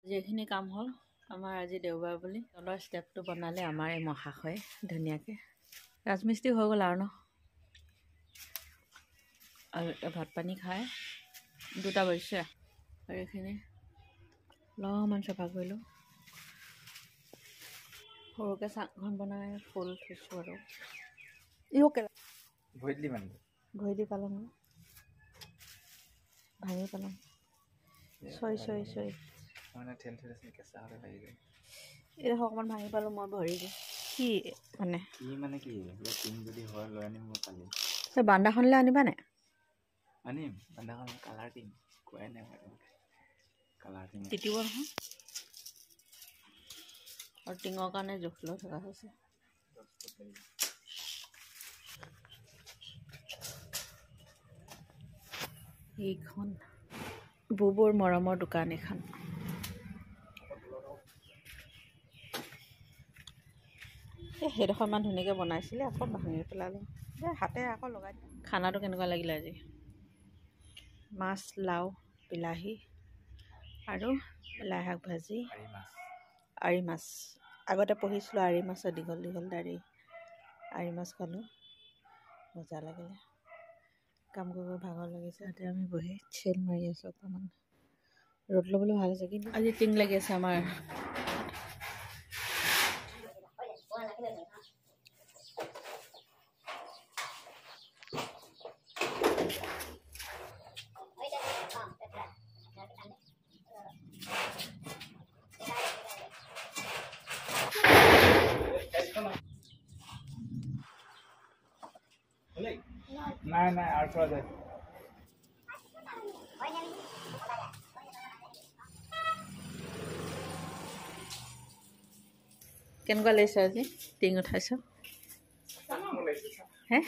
যেখিনি কাম হ'ল আমাৰ আজি দেওবাৰ বুলি তলৰ ষ্টেপটো বনালে আমাৰ এই মহাশয়ে ধুনীয়াকৈ ৰাজমিস্ত্ৰী হৈ গ'ল আৰু ন আৰু এতিয়া ভাত পানী খাই 2টা বাজিছে আৰু এইখিনি অলপমান চাফা কৰিলোঁ সৰুকৈ চাংখন বনাই ফুল থৈছোঁ আৰু ভৰি দি পালং ভাঙি পালং চৰি মানে ঠেল ঠেল আছে কেঁচা হ'লে লাগি যায় এইডোখৰ অকণমান ভাঙি পালোঁ মই ভৰি দি কি মানে কি টিং যদি হয় লৈ আনিম মই কালি সেই বান্দাখনলৈ আনিবা নে আনিম বান্দাখন কালাৰ টিং কোৱাই নাই মই কালাৰ টিং তিতিব নহয় আৰু টিঙৰ কাৰণে জোখ লৈ থকা হৈছে এইখন বুবুৰ মৰমৰ দোকান এখন সেইডোখৰ ইমান ধুনীয়াকৈ বনাইছিলে আকৌ ভাঙি পেলালে হাতে আকৌ লগাই খানাটো কেনেকুৱা লাগিলে আজি মাছ লাও বিলাহী আৰু লাই শাক ভাজি আৰি মাছ আগতে পঢ়িছিলোঁ আৰি মাছৰ দীঘল দীঘল দাৰি আৰি মাছ খালোঁ মজা লাগিলে কাম কৰিব ভাগৰ লাগিছে তাতে আমি বহি চেল মাৰি আছোঁ অকণমান ৰ'দ ল'বলৈ ভাল হৈছে কিন্তু আজি টিং লাগি আছে আমাৰ নাই আৰু থোৱা যায় কেনেকুৱা লাগিছে আজি টিং উঠাইছ হে